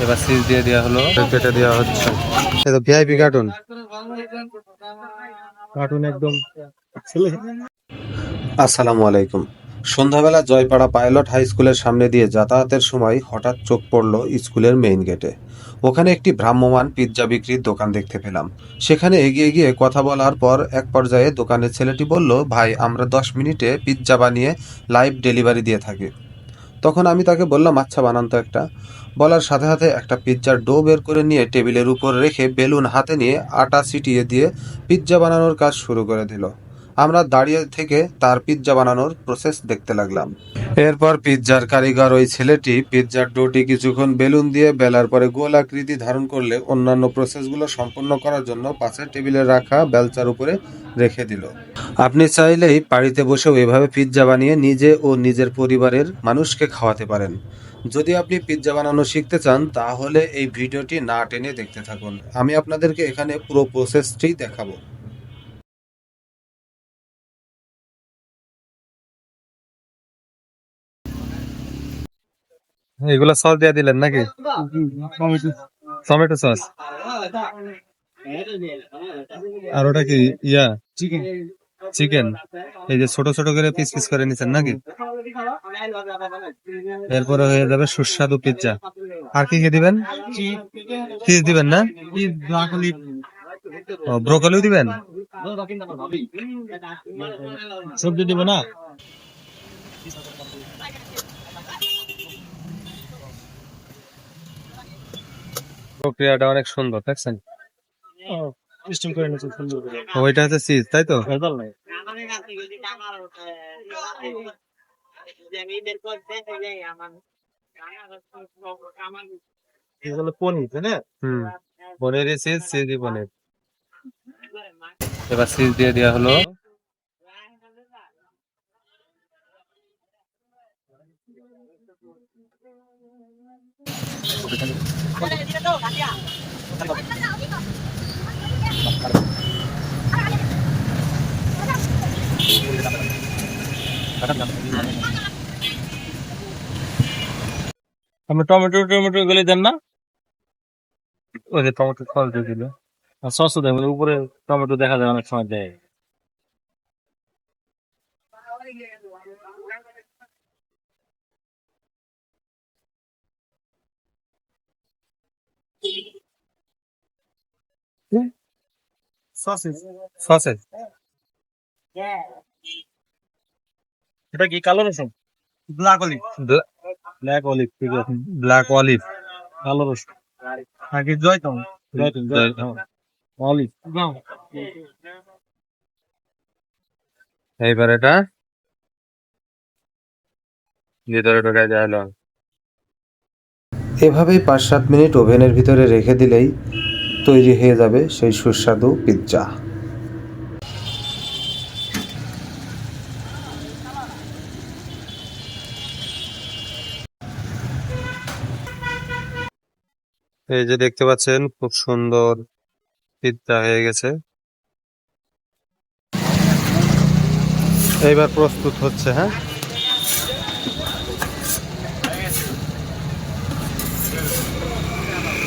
এবার সিজ দিয়ে দেওয়া হলো, কেটে দেওয়া হচ্ছে। এটা ভিআইপি কার্টুন, কার্টুন একদম। আসসালামু আলাইকুম। সন্ধ্যাবেলা জয়পাড়া পাইলট হাই স্কুলের সামনে দিয়ে যাতায়াতের সময় হঠাৎ চোখ পড়ল স্কুলের মেইন গেটে। ওখানে একটি ভ্রাম্যমাণ পিৎজা বিক্রির দোকান দেখতে পেলাম। সেখানে এগিয়ে গিয়ে কথা বলার পর এক পর্যায়ে দোকানের ছেলেটি বলল, ভাই আমরা 10 মিনিটে পিৎজা বানিয়ে লাইভ ডেলিভারি দিয়ে থাকি। তখন আমি তাকে বললাম, আচ্ছা বানান তো একটা। বলার সাথে সাথে একটা পিৎজার ডো বের করে নিয়ে টেবিলের উপর রেখে বেলুন হাতে নিয়ে আটা ছিটিয়ে দিয়ে পিৎজা বানানোর কাজ শুরু করে দিল। আমরা দাঁড়িয়ে থেকে তার পিৎজা বানানোর প্রসেস দেখতে লাগলাম। এরপর পিৎজার কারিগর ওই ছেলেটি পিৎজার ডোটি কিছুক্ষণ বেলুন দিয়ে বেলার পরে গোল আকৃতি ধারণ করলে অন্যান্য প্রসেসগুলো সম্পন্ন করার জন্য পাশের টেবিলে রাখা বেলচার উপরে রেখে দিল। আপনি চাইলেই বাড়িতে বসেও এভাবে পিৎজা বানিয়ে নিজে ও নিজের পরিবারের মানুষকে খাওয়াতে পারেন। যদি আপনি পিৎজা বানানো শিখতে চান তাহলে এই ভিডিওটি না টেনে দেখতে থাকুন। আমি আপনাদেরকে এখানে পুরো প্রসেসটি দেখাবো। এগুলো সস দিয়ে দিলেন নাকি? Tomato sauce. আর ওটা কি ইয়া চিকেন? এই যে ছোট ছোট করে পিস পিস করে নিছেন নাকি? এরপরে হয়ে যাবে সুস্বাদু পিৎজা। আর কি কি দিবেন? চিজ দিবেন না? ব্রোকলিও দিবেন? সবজি দিব না? প্রক্রিয়াটা অনেক সুন্দর, দেখছেন? ওইটা হচ্ছে চিজ, তাই তো? পনির, তাই না? পনিরের চিজ, চিজি পনির। এবার চিজ দিয়ে দেওয়া হলো। আপনি টমেটো টমেটো গুলি দেন না? ওই যে টমেটো সস দিয়ে দিল, সস দেয় উপরে, টমেটো দেখা যায় অনেক সময় দেয়। সসেজ এটা কি কালো রসুন? Black olive. ব্ল্যাক অলিভ, ঠিক আছে, ব্ল্যাক অলিভ, কালো রসুন। নাকি জয়তম? জয়তম অলিভ। এইবার এটা ভিতরে ঢোকা যায়। এভাবেই 5-7 মিনিট ওভেনের ভিতরে রেখে দিলেই তৈরি হয়ে যাবে সেই সুস্বাদু পিৎজা। এই যে দেখতে পাচ্ছেন খুব সুন্দর পিৎজা হয়ে গেছে। এইবার প্রস্তুত হচ্ছে। হ্যাঁ,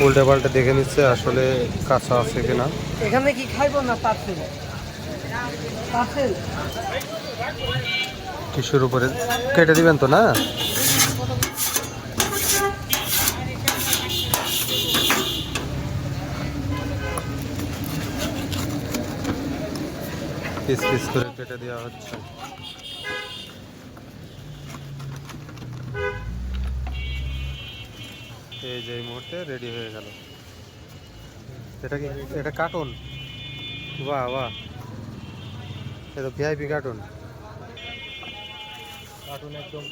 উল্টে পাল্টে দেখে নিচ্ছে আসলে কাঁচা আছে কিনা। এখানে কি খাইবো না পার্সেল? পার্সেল টিস্যুর উপরে কেটে দিবেন তো না? পিস পিস করে কেটে দেওয়া হচ্ছে। এই যে এই মুহূর্তে রেডি হয়ে গেল। এটা কি, এটা কার্টুন? বাহ বাহ, এটা ভিআইপি কার্টুন। কার্টুন একদম।